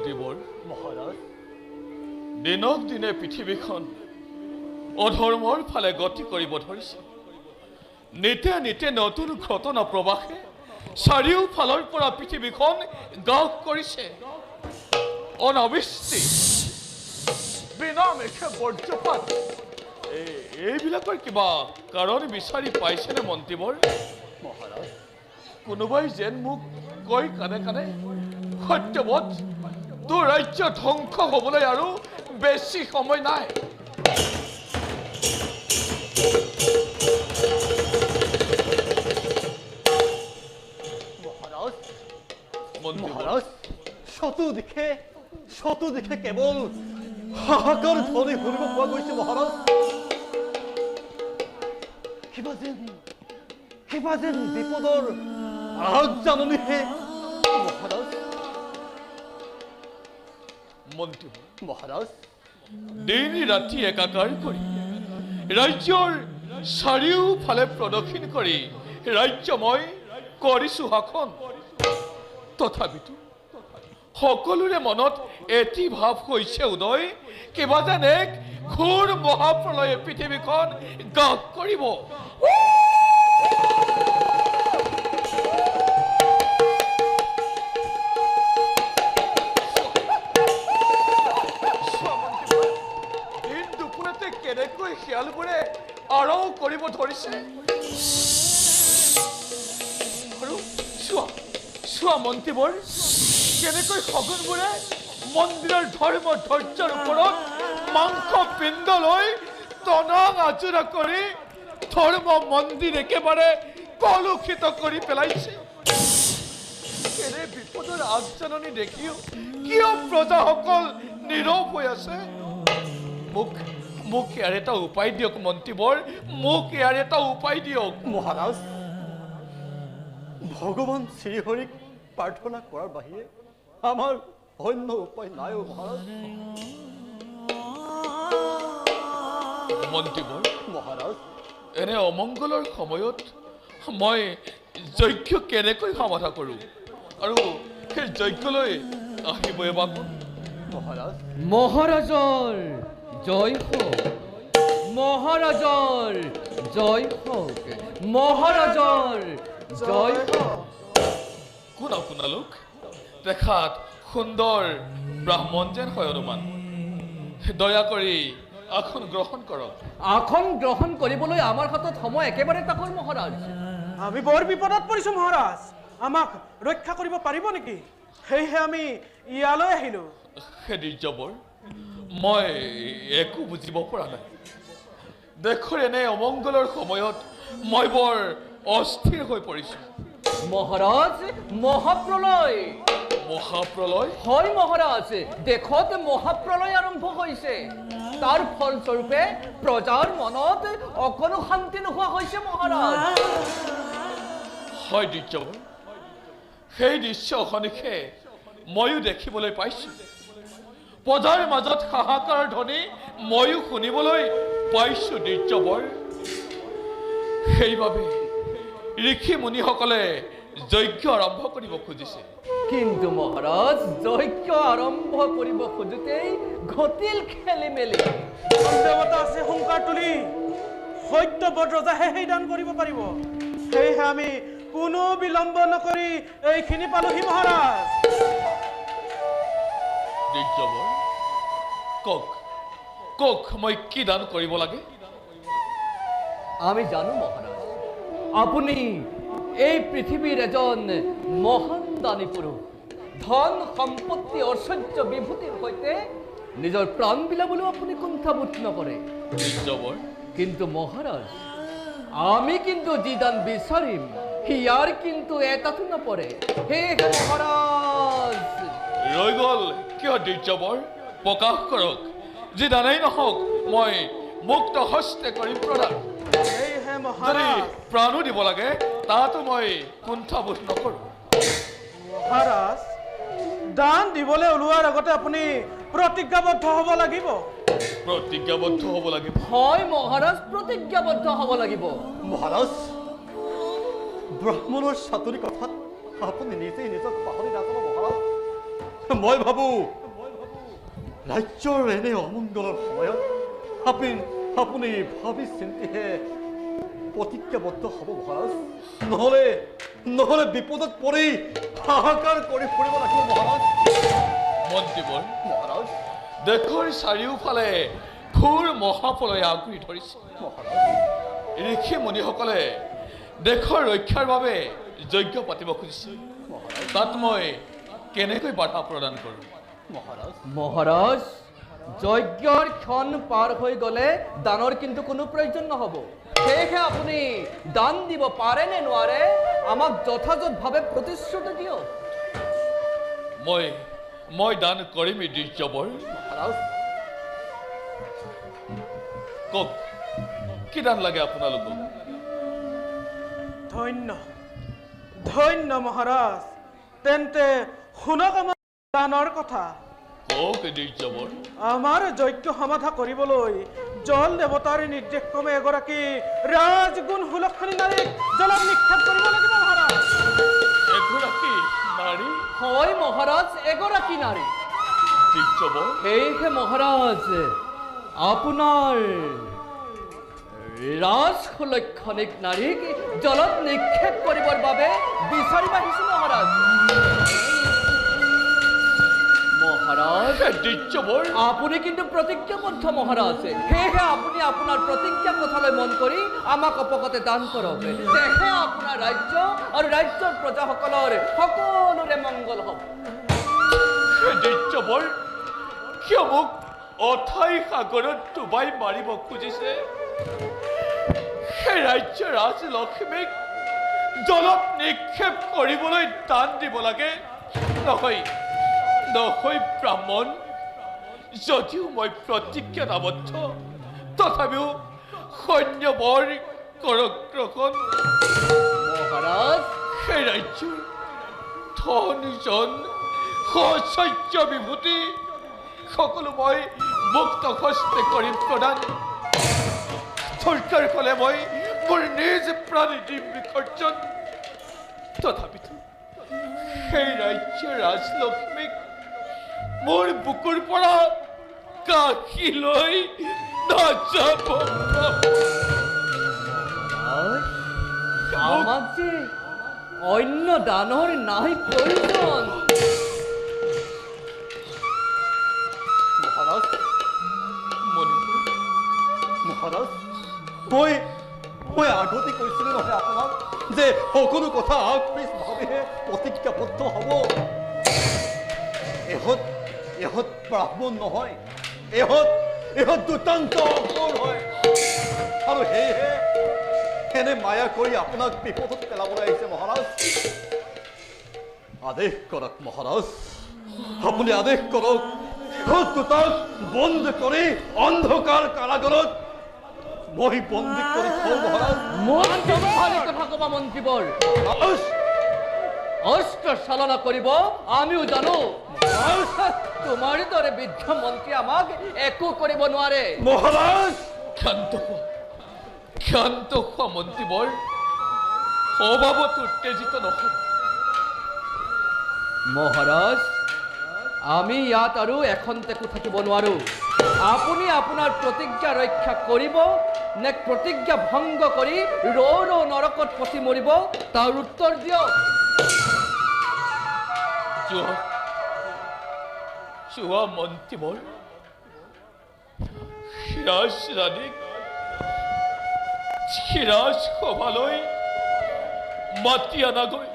মন্ত্ৰীবৰ মহাৰাজ দিনক দিনে পৃথিৱীখন অধৰ্মৰ ফালে গতি কৰিব ধৰিছে নিতে নিতে নতুন ঘটনা প্ৰবাহে চাৰিওফালৰ পৰা পৃথিৱীখন গাঁও কৰিছে অনাবৃষ্টি বিনামেষে বজ্ৰপাত এইবিলাকৰ কিবা কাৰণ বিচাৰি পাইছেনে মন্ত্ৰীবৰ মহাৰাজ কোনোবাই যেন মোক কয় কানে কানে সত্যবত তোৰ ৰাজ্য ধ্বংস হ'বলৈ আৰু বেছি সময় নাই মহাৰাজ শতদিকে কেবল হাহাকাৰ ধ্বনি শুনিব পোৱা গৈছে মহাৰাজ কিবা যেন বিপদৰ আগজাননীহে মহাৰাজ মন্ত্ৰী মহাৰাজ দিন ৰাতি একাকাৰ কৰি ৰাজ্যৰ চাৰিওফালে প্ৰদক্ষিণ কৰি ৰাজ্য মই কৰিছো শাসন তথাপিতো সকলোৰে মনত এটি ভাৱ হৈছে উদয় কিবা যেন এক ঘোৰ মহাপ্ৰলয়ে পৃথিৱীখন গাঁত কৰিব দিন দুপৰতে কেনেকৈ শিয়ালবোৰে আৰও কৰিব ধৰিছে আৰু চোৱা মন্ত্ৰীবৰ কেনেকৈ শগুনবোৰে মন্দিৰৰ ধৰ্ম ধৈৰ্যৰ ওপৰত মাংস পিণ্ড লৈ টনং আজোৰা কৰি ধৰ্ম মন্দিৰ একেবাৰে কলুষিত কৰি পেলাইছে এনে বিপদৰ আগজাননী দেখিও কিয় প্ৰজাসকল নীৰৱ হৈ আছে মোক ইয়াৰ এটা উপায় দিয়ক মন্ত্ৰীবৰ মোক ইয়াৰ এটা উপায় দিয়ক মহাৰাজ ভগৱান শ্ৰীহৰিক প্ৰাৰ্থনা কৰাৰ বাহিৰে আমাৰ অন্য উপায় নাই মহাৰাজ মন্ত্ৰীবৰ মহাৰাজ এনে অমংগলৰ সময়ত মই যজ্ঞ কেনেকৈ সমাধা কৰোঁ আৰু সেই যজ্ঞলৈ আহিব এবাৰ মহাৰাজ মহাৰাজৰ জয় হোক মহাৰাজৰ জয় হোক মহাৰাজৰ জয় হোক কোনা লোক দেখাত সুন্দৰ ব্ৰাহ্মণ যেন হয় অনুমান দয়া কৰি আসন গ্ৰহণ কৰক আসন গ্ৰহণ কৰিবলৈ আমাৰ হাতত সময় একেবাৰে তাকৰ মহাৰাজ আমি বৰ বিপদত পৰিছো মহাৰাজ আমাক ৰক্ষা কৰিব পাৰিব নেকি সেয়েহে আমি ইয়ালৈ আহিলো হে দিৰ্যবৰ মই একো বুজিব পৰা নাই দেখৰ এনে অমংগলৰ সময়ত মই বৰ অস্থিৰ হৈ পৰিছো মহাৰাজ মহাপ্ৰলয় হয় মহাৰাজ দেশত মহাপ্ৰলয় আৰম্ভ হৈছে তাৰ ফলস্বৰূপে প্ৰজাৰ মনত অকণো শান্তি নোহোৱা হৈছে মহাৰাজ হয় দিৰ্যবৰ সেই দৃশ্য অহনিশে ময়ো দেখিবলৈ পাইছো প্ৰজাৰ মাজত হাহাকাৰ ধ্বনি ময়ো শুনিবলৈ পাইছো দিৰ্যবৰ সেইবাবে ঋষি মুনিসকলে যজ্ঞ আৰম্ভ কৰিব খুজিছে কিন্তু মহাৰাজ যজ্ঞ আৰম্ভ কৰিব খোজোতেই ঘটিল খেলি মেলি দেৱতা আছে সংকাৰ তুলি সত্যবত ৰজাহে সেই দান কৰিব পাৰিব সেয়েহে আমি কোনো বিলম্ব নকৰি এইখিনি পালোহি মহাৰাজ দিৰ্যবৰ কক মই কি দান কৰিব লাগে আমি জানো মহাৰাজ আপুনি এই পৃথিৱীৰ এজন মহান দানী পুৰুষ ধন সম্পত্তি ঐশ্বৰ্য বিভূতিৰ সৈতে নিজৰ প্ৰাণ বিলাবলৈ আপুনি কুণ্ঠাবোধ নকৰে দিৰ্যবৰ কিন্তু মহাৰাজ আমি কিন্তু যি দান বিচাৰিম ইয়াৰ কিন্তু এটাতো নপৰে হে মহাৰাজ ৰৈ গ'ল কিয় দিৰ্যবৰ প্ৰকাশ কৰক যি দানেই নহওক মই মুক্ত হস্তে কৰিম প্ৰদান সেয়েহে যদি মহাৰাজ প্ৰাণো দিব লাগে তাতো মই কুণ্ঠাবোধ নকৰোঁ মহাৰাজ দান দিবলৈ ওলোৱাৰ আগতে আপুনি প্ৰতিজ্ঞাবদ্ধ হ'ব লাগিব প্ৰতিজ্ঞাবদ্ধ হ'ব লাগিব হয় মহাৰাজ প্ৰতিজ্ঞাবদ্ধ হ'ব লাগিব মহাৰাজ ব্ৰাহ্মণৰ চাতুৰি কথাত আপুনি নিজেই নিজক পাহৰি নাযাব মহাৰাজ মই ভাবো ৰাজ্যৰ এনে অমংগলৰ সময়ত আপুনি ভাবি চিন্তিহে প্ৰতিজ্ঞাবদ্ধ হ'ব মহাৰাজ। নহলে বিপদত পৰি হাহাকাৰ কৰি ফুৰিব লাগিব মহাৰাজ। মন্ত্ৰীবৰ, মহাৰাজ দেশৰ চাৰিওফালে ঘোৰ মহাপ্ৰলয়ে আগুৰি ধৰিছে। ঋষি মুনিসকলে দেশৰ ৰক্ষাৰ বাবে যজ্ঞ পাতিব খুজিছে। তাত মই কেনেকৈ বাধা প্ৰদান কৰোঁ? মহাৰাজ, যজ্ঞৰ ক্ষণ পাৰ হৈ গ'লে দানৰ কিন্তু কোনো প্ৰয়োজন নহ'ব। সেয়েহে আপুনি দান দিব পাৰে নে নোৱাৰে আমাক যথাযথভাৱে প্ৰতিশ্ৰুতি দিয়ক। মই দান কৰিমেই দ্বিজবৰ। কওক, কি দান লাগে আপোনালোকক? ধন্য মহাৰাজ। তেন্তে শুনক আমাৰ দানৰ কথা। কওক দ্বিজবৰ। আমাৰ যজ্ঞ সমাধা কৰিবলৈ জল দেৱতাৰ নিৰ্দেশ ক্ৰমে এগৰাকী ৰাজগুণ সুলক্ষণী নাৰীক জলত নিক্ষেপ কৰিব লাগিব মহাৰাজ। এগৰাকী নাৰী? হয় মহাৰাজ, এগৰাকী নাৰী। দ্বিজবৰ, সেয়েহে মহাৰাজ আপোনাৰ ৰাজ সুলক্ষণিক নাৰীক জলত নিক্ষেপ কৰিবৰ বাবে বিচাৰি আহিছো মহাৰাজ। মহাৰাজ, দ্বিজবৰ, আপুনি কিন্তু প্ৰতিজ্ঞাবদ্ধ মহাৰাজ। সেয়েহে আপুনি আপোনাৰ প্ৰতিজ্ঞা কথালৈ মন কৰি আমাক অপকতে দান কৰক। তেহে আপোনাৰ ৰাজ্য আৰু ৰাজ্যৰ প্ৰজাসকলৰ সকলোৰে মংগল হ'ব। দ্বিজবৰ, কিয় মোক অথাই সাগৰত ডুবাই মাৰিব খুজিছে? সেই ৰাজ্যৰ ৰাজলক্ষ্মীক জলত নিক্ষেপ কৰিবলৈ দান দিব লাগে? নহয় ব্ৰাহ্মণ, যদিও মই প্ৰতিজ্ঞাত আবদ্ধ, তথাপিও সৈন্যবৰ কৰক গ্ৰহণ। মহাৰাজ, সেই ৰাজ্যৰ ধন সৌচৰ্য বিভূতি সকলো মই মুক্ত হস্তে কৰিম প্ৰদান। দৰকাৰ হ'লে মই মোৰ নিজ প্ৰাণী দিম বিসৰ্জন। তথাপিতো সেই ৰাজ্যৰ ৰাজলক্ষ্মীক মোৰ বুকুৰ পৰা কাশী লৈ নাযাব। আমাক যে অন্য দানৰ নাই প্ৰয়োজন। মহাৰাজ, মই আগতে কৈছিলো নহয় আপোনাক যে সকলো কথা আগপিছ ভাবিহে প্ৰতিজ্ঞাবদ্ধ হ'ব। এহত ব্ৰাহ্মণ নহয়, এহত দুতান্ত অসুৰ হয়। আৰু সেয়েহে এনে মায়া কৰি আপোনাক বিপদত পেলাবলৈ আহিছে মহাৰাজ। আদেশ কৰক মহাৰাজ, আপুনি আদেশ কৰক। ইহত দুটাক বন্ধ কৰি অন্ধকাৰ কাৰাগাৰত মই বন্দী কৰি থওঁ মহাৰাজ। কথা কবা মন্ত্ৰীবৰ, অস্ত্ৰ চালনা কৰিব আমিও জানো। তোমাৰ দৰে বৃদ্ধ মন্ত্ৰী আমাক একো কৰিব নোৱাৰে। মহাৰাজ, ক্ষান্ত হোৱা মন্ত্ৰীবৰ, অভাৱত উত্তেজিত নহয়। মহাৰাজ, আমি ইয়াত আৰু এখন্তেকো থাকিব নোৱাৰো। আপুনি আপোনাৰ প্ৰতিজ্ঞা ৰক্ষা কৰিব নে প্ৰতিজ্ঞা ভংগ কৰি ৰৌ নৰকত ফচি মৰিব, তাৰ উত্তৰ দিয়ক। চোৱা মন্ত্ৰীবৰ, ৰাজৰাণীক ৰাজসভালৈ মাতি অনাগৈ।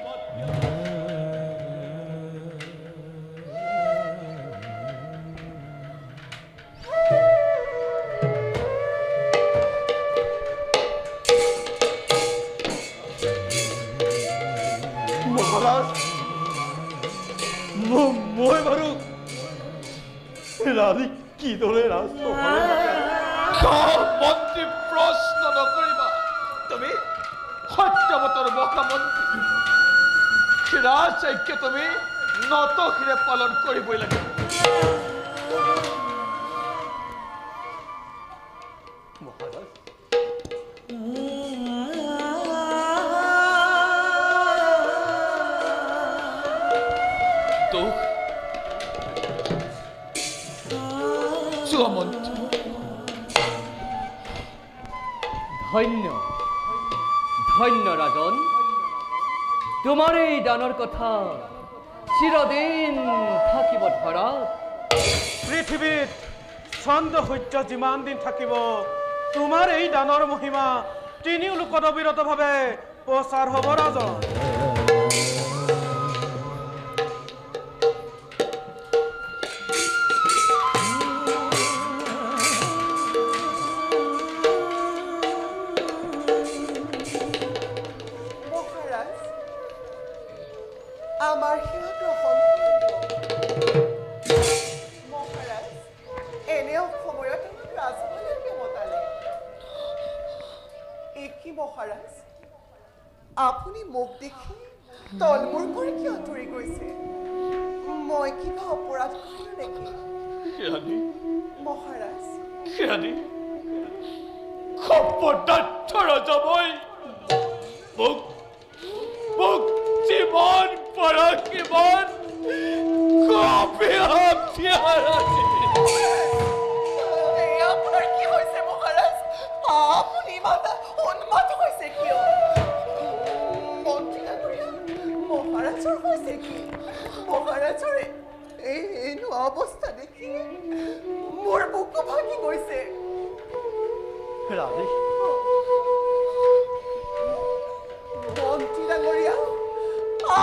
মহাৰাজ মই বাৰু ৰাণী কিদৰে মন্ত্ৰী প্ৰশ্ন নকৰিবা। তুমি সত্যৱতৰ মহামন্ত্ৰী, ৰাজযজ্ঞ তুমি নতশিৰে পালন কৰিবই লাগিব। মহাৰাজ ধন্য ৰাজন, তোমাৰ এই দানৰ কথা চিৰদিন থাকিব ধৰাত। পৃথিৱীত চন্দ্ৰ সূৰ্য যিমান দিন থাকিব, তোমাৰ এই দানৰ মহিমা তিনিও লোকত অবিৰতভাৱে প্ৰচাৰ হ'ব ৰাজন। আমাৰ সিহঁত গ্ৰহণ কৰিব। মহাৰাজ, এনেও সময়ত ৰাজকন্যাকে মতালে। কি মহাৰাজ, আপুনি মোক দেখি তলমূৰ কৰি কিয় আঁতৰি গৈছে? মই কিবা অপৰাধ কৰিলো নেকি? ৰাণী, মহাৰাজ, ৰাণী, খপদাৰ্থ ৰজা মই। মোক জীৱন পৰা কিমান আপোনাৰ কি হৈছে মহাৰাজ? আপুনি ইমান উন্মাদ হৈছে কিয়? মন্ত্ৰী ডাঙৰীয়া, মহাৰাজৰ হৈছে কি? মহাৰাজৰ এনে অৱস্থা দেখি মোৰ বুকু ভাঙি গৈছে। ৰাণী, মন্ত্ৰী ডাঙৰীয়া,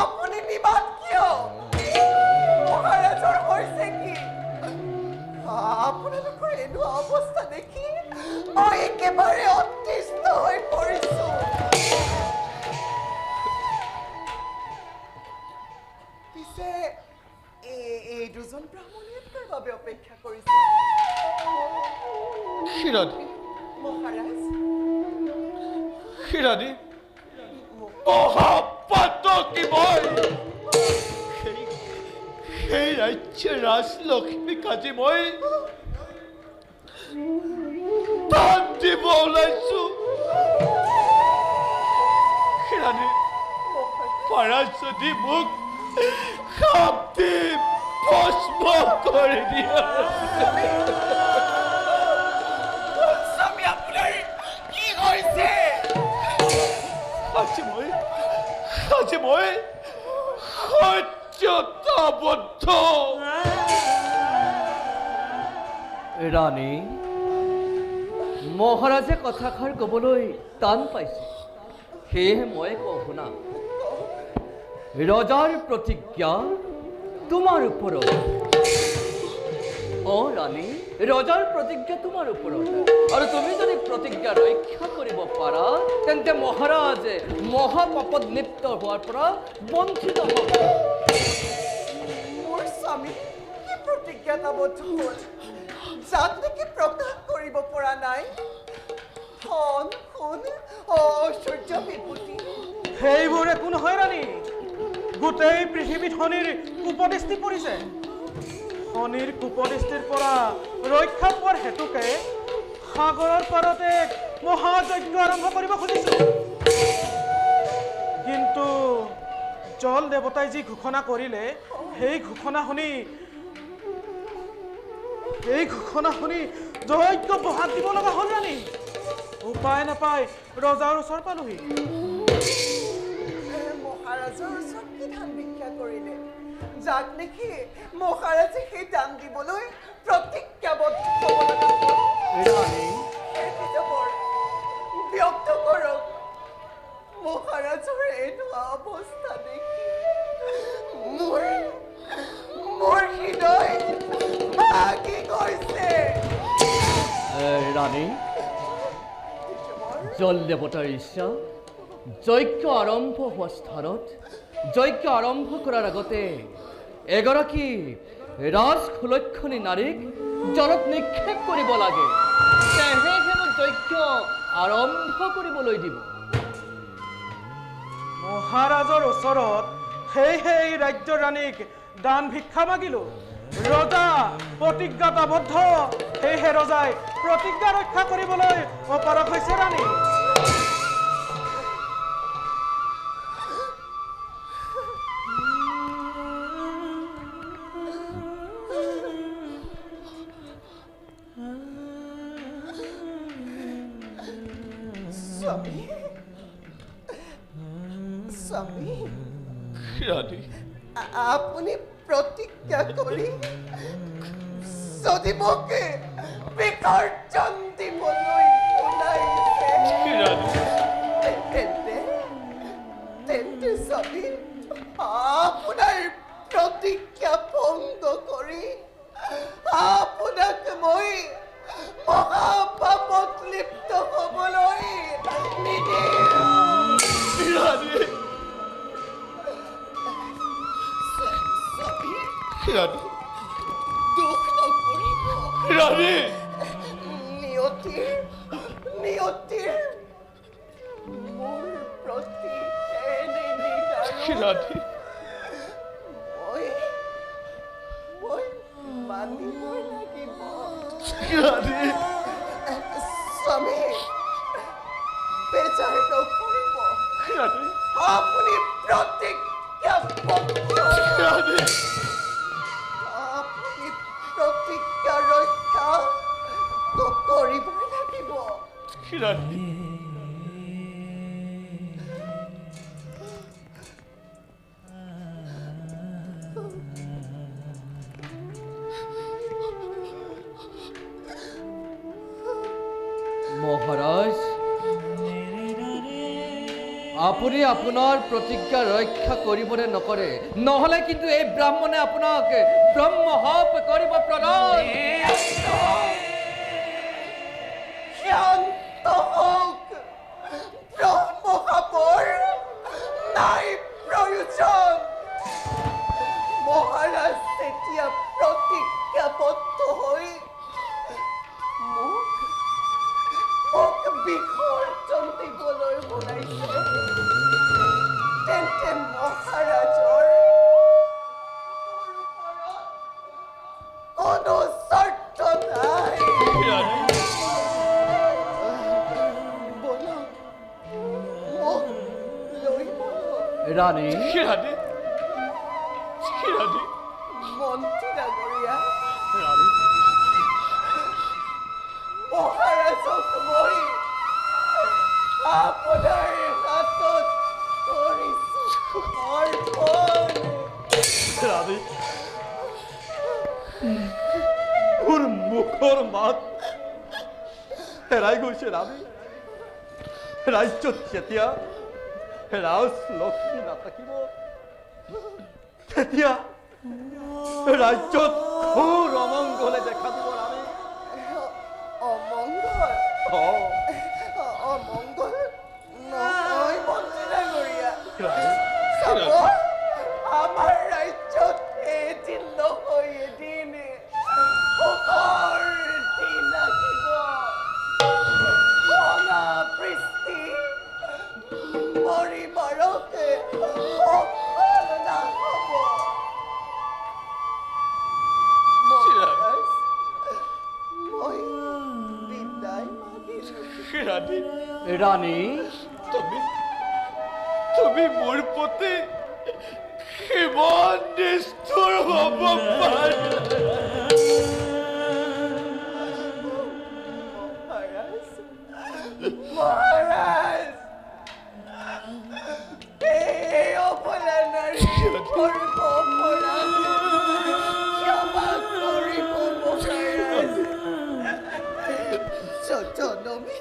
আপুনি বিবাদ কিয়? মহাৰাজৰ হৈছে কি? আপোনালোকৰ এনে অৱস্থা দেখি মই একেবাৰে অতিষ্ঠ হৈ পৰিছো। পিছে এই দুজন ব্ৰাহ্মণে কাৰ বাবে অপেক্ষা কৰিছে? ৰাণী, মহাৰাজ, ৰাণী, মহাপাতকী মই সেই ৰাজ্যৰ ৰাজলক্ষ্মীক আজি মই দান দিব ওলাইছো। ৰাণী, পাৰা যদি মোক সাপ দি ভস্ম কৰি দিয়া। স্বামী, আপোনাৰ কি হৈছে? আজি মই সত্যতাবদ্ধ। ৰাণী, মহাৰাজে কথাষাৰ ক'বলৈ টান পাইছে, সেয়েহে মই কওঁ শুনা। ৰজাৰ প্ৰতিজ্ঞা তোমাৰ ওপৰত। ৰাণী, ৰজাৰ প্ৰতিজ্ঞা তোমাৰ ওপৰত, আৰু তুমি যদি প্ৰতিজ্ঞা ৰক্ষা কৰিব পাৰা তেন্তে মহাৰাজে মহাপাপত লিপ্ত হোৱাৰ পৰা বঞ্চিত হ'ব। মোৰ স্বামী কি প্ৰতিজ্ঞাবদ্ধ হ'ল, যাক নেকি প্ৰকাশ কৰিব পৰা নাই? ধন, সোণ, ঐশ্বৰ্য, বিভূতি, সেইবোৰ একো নহয় ৰাণী। গোটেই পৃথিৱীত শনিৰ কুপদৃষ্টি পৰিছে। শনিৰ কুপদৃষ্টিৰ পৰা ৰক্ষা পোৱাৰ হেতুকে সাগৰৰ পাৰতে এক মহাযজ্ঞ আৰম্ভ কৰিব খুজিছো। কিন্তু জল দেৱতাই যি ঘোষণা কৰিলে, সেই ঘোষণা শুনি যজ্ঞ বহাত দিব লগা হ'ল ৰাণী। উপায় নাপাই ৰজাৰ ওচৰ পালোহি। মহাৰাজৰ ওচৰত কি দান ভিক্ষা কৰিলে, যাক নেকি মহাৰাজে সেই দান দিবলৈ প্ৰতিজ্ঞাবদ্ধ হ'ব লগা হ'ল? ব্যক্ত কৰক। মহাৰাজৰ এনেকুৱা অৱস্থা দেখি মোৰ হৃদয় ভাগি গৈছে। ৰাণী, জল দেৱতাৰ ইচ্ছা, যজ্ঞ আৰম্ভ হোৱা স্থানত যজ্ঞ আৰম্ভ কৰাৰ আগতে এগৰাকী ৰাজসুলক্ষণী নাৰীক জলত নিক্ষেপ কৰিব লাগে, তেহে হেনো যজ্ঞ আৰম্ভ কৰিবলৈ দিব। মহাৰাজৰ ওচৰত সেই ৰাজ্যৰ ৰাণীক দান ভিক্ষা মাগিলো। ৰজা প্ৰতিজ্ঞাবদ্ধ, সেয়েহে ৰজাই প্ৰতিজ্ঞা ৰক্ষা কৰিবলৈ অপাৰগ হৈছে ৰাণী। স্বামী, স্বামী ৰাণী আপুনি প্ৰতিজ্ঞা কৰি যদি মোকে বিসৰ্জন দিবলৈ ওলাইছে ৰাণী তেন্তে স্বামী আপোনাৰ প্ৰতিজ্ঞা ভংগ কৰি আপোনাক মই মহাপাপত লিপ্ত হ'বলৈ নিদিম ৰাণী ৰাণী দুখ নকৰিব ৰাণী নিয়তিৰ মোৰ প্ৰতি এনে নিদান ৰাণী মই মানিব লাগিব ৰাণী স্বামী বেজাৰ নকৰিব ৰাণী আপুনি প্ৰতিজ্ঞা ভংগ ৰাণী আপুনি প্ৰতিজ্ঞা ৰক্ষা কৰিব লাগিব ৰাণী মহাৰাজ আপুনি আপোনাৰ প্ৰতিজ্ঞা ৰক্ষা কৰিবনে নকৰে নহলে কিন্তু এই ব্ৰাহ্মণে আপোনাক ব্ৰহ্মহপ কৰিব প্ৰদান শান্ত হওক ব্ৰহ্মসাপৰ নাই প্ৰয়োজন মহাৰাজ তেতিয়া প্ৰতিজ্ঞাবদ্ধ হৈ মোক বিসৰ্জন দিবলৈ ওলাইছে তেন্তে মহাৰাজৰ কোনো স্বাৰ্থ নাই বলক মোক লৈ বলক ৰাণী ৰাণী ৰাণী মন্ত্ৰী ডাঙৰীয়া মহাৰাজক মই আপোনাৰ হাতত কৰিছো অৰ্পণ ৰাণী মোৰ মুখৰ মাত হেৰাই গৈছে ৰাণী ৰাজ্যত যেতিয়া ৰাজলক্ষ্মী নাথাকিব তেতিয়া ৰাজ্যত ঘোৰ অমংগলে দেখা দিব ৰাণী অমংগল অমংগল নহয় মন্ত্ৰী ডাঙৰীয়া চাব আমাৰ ৰাজ্যত এদিন নহয় এদিন সুখৰ দিন আহিব অনাবৃষ্টি পৰিবাৰকে সফল নহ'ব মহাৰাজ মই বিদায় মাগিছো ৰাণী ৰাণী তুমি মোৰ প্ৰতি কিমান নিষ্ঠুৰ হ'ব পাৰা মহাৰাজ এই অবলা নাৰী কৰিব অপৰাধ ক্ষমা কৰিব মহাৰাজ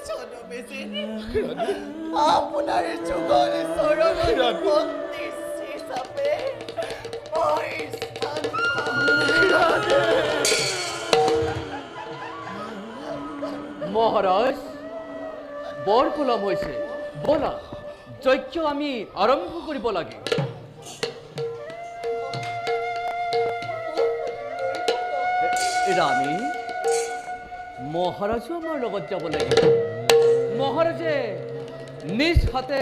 জনমে যেনে আপোনাৰ যুগল চৰণত বন্দী হিচাপে মই স্থান মহাৰাজ বৰ পলম হৈছে বলা যজ্ঞ আমি আৰম্ভ কৰিব লাগে ৰাণী মহাৰাজো আমাৰ লগত যাব লাগিব মহাৰাজে নিজ হাতে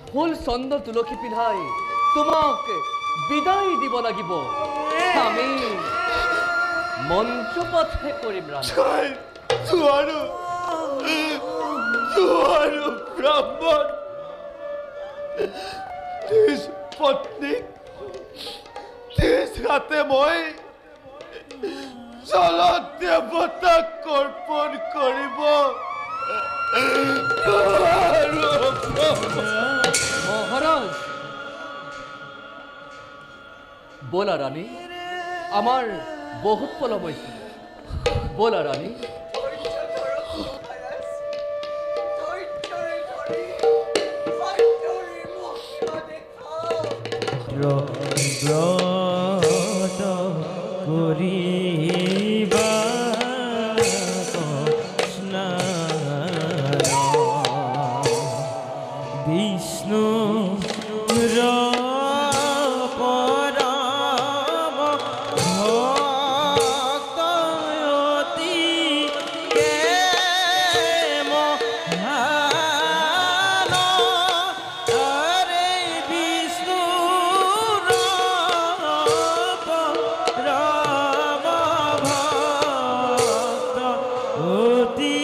ফুল চন্দ তুলসী পিন্ধাই তোমাক বিদায় দিব লাগিব আমি মন্ত্ৰপাঠহে কৰিম ৰাণী তোমাৰো ব্ৰাহ্মণ নিজ পত্নীক নিজ হাতে মই জল দেৱতাক অৰ্পণ কৰিব মহাৰাজ ব'লা ৰাণী, আমাৰ বহুত পলম হৈছে। ব'লা ৰাণী। ধৈৰ্য ধৰক মহাৰাজ, ধৈৰ্যৰে ধৰি ভাগ্যৰে মহিমা দেখাওক। ব্রত করিবা স্নান বিষ্ণু পরম ভক্ত অতি মহান হরে বিষ্ণু পরম ভক্ত অতি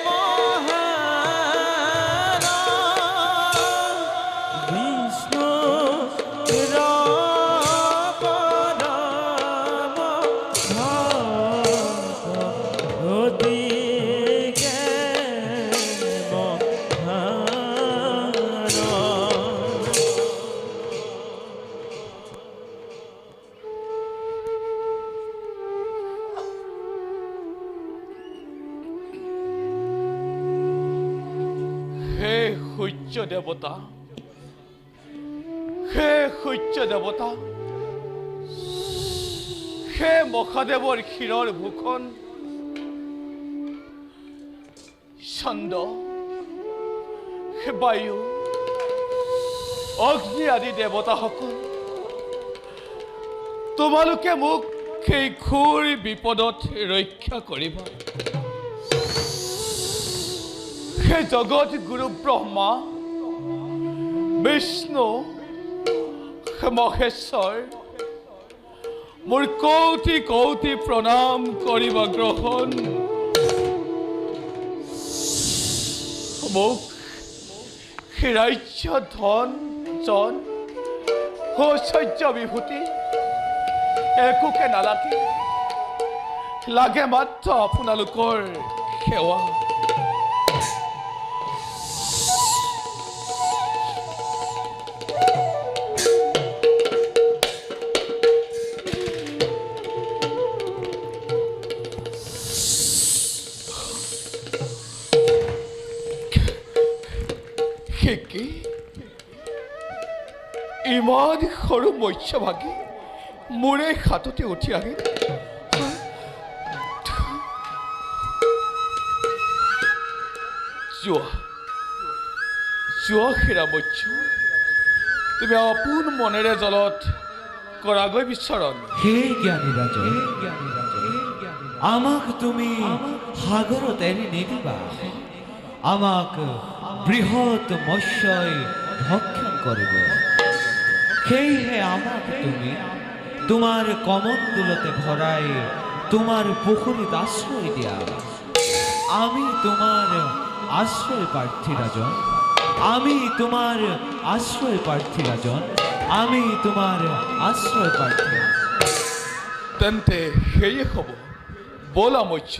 মহান বিষ্ণু পরম ভক্ত অতি হে সূৰ্য দেৱতা, হে সূৰ্য দেৱতা, হে মহাদেৱৰ ক্ষীৰৰ ভূষণ, চন্দ্ৰ, হে বায়ু, অগ্নি আদি দেৱতাসকল, তোমালোকে মোক সেই ঘোৰ বিপদত ৰক্ষা কৰিবা। হে জগত গুৰু ব্ৰহ্মা, বিষ্ণু, হে মহেশ্বৰ, মোৰ কৌটি কৌটি প্ৰণাম কৰিবা গ্ৰহণ। মোক হে ৰাজ্য ধন জন ঐশ্বৰ্য বিভূতি একোকে নালাগে, লাগে মাত্ৰ আপোনালোকৰ সেৱা। কি ইমান সৰু মৎস্যভাগী মোৰে হাততে উঠি আহিল। যোৱা হীৰা মৎস্য, তুমি আপোন মনেৰে জলত কৰাগৈ বিচৰণ। হে জ্ঞানী ৰাজন, আমাক তুমি সাগৰত এৰি নিদিবা। আমাক বৃহৎ মৎস্যই ভক্ষণ কৰিব। সেয়েহে আমাক তুমি তোমাৰ কমণ্ডলতে ভৰাই তোমাৰ পুখুৰীত আশ্ৰয় দিয়া। আমি তোমাৰ আশ্ৰয় প্ৰাৰ্থী ৰাজন, আমি তোমাৰ আশ্ৰয় প্ৰাৰ্থী ৰাজন, আমি তোমাৰ আশ্ৰয় প্ৰাৰ্থী। তেন্তে সেয়ে হ'ব, ব'লা মৎস্য।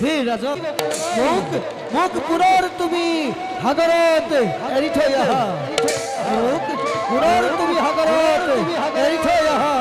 হে ৰাজন, মোক পুনৰ তুমি সাগৰত এৰি থৈ আহা। মোক পুনৰ তুমি সাগৰত এৰি থৈ আহা।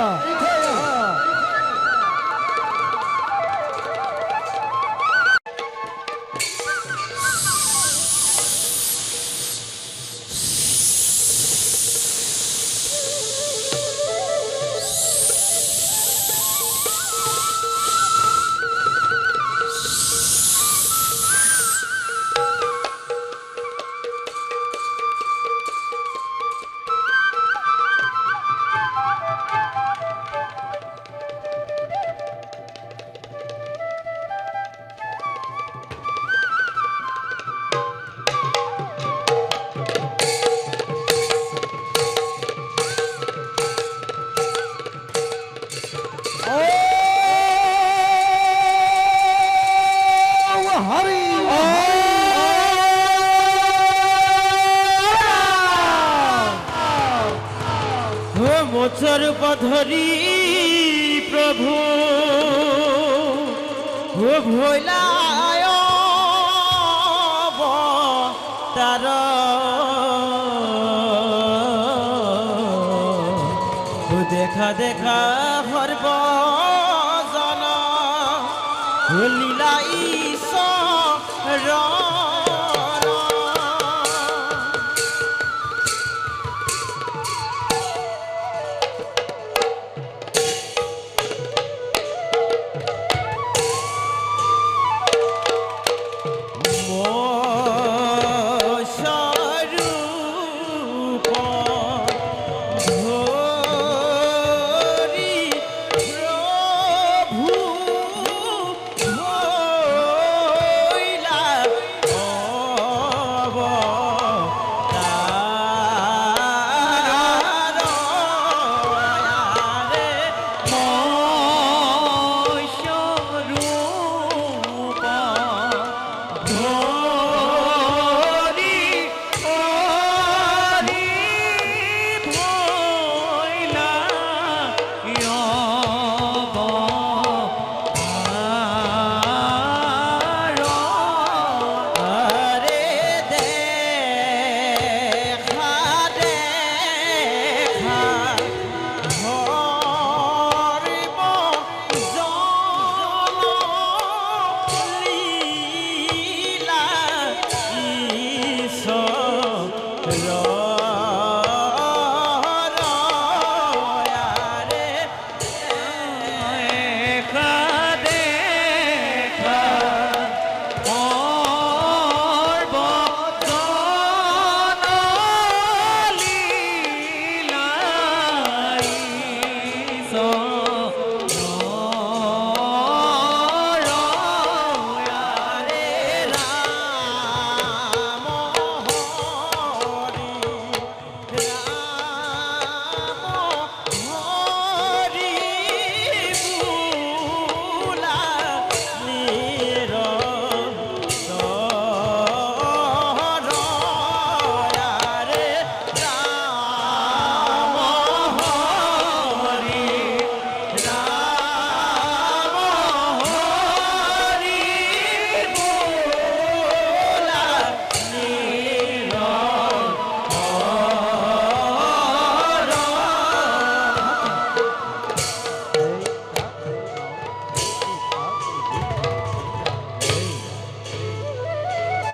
মৎস্যৰূপ ধৰি প্ৰভু ও ভোলায় তাৰ দেখা দেখা হৰবা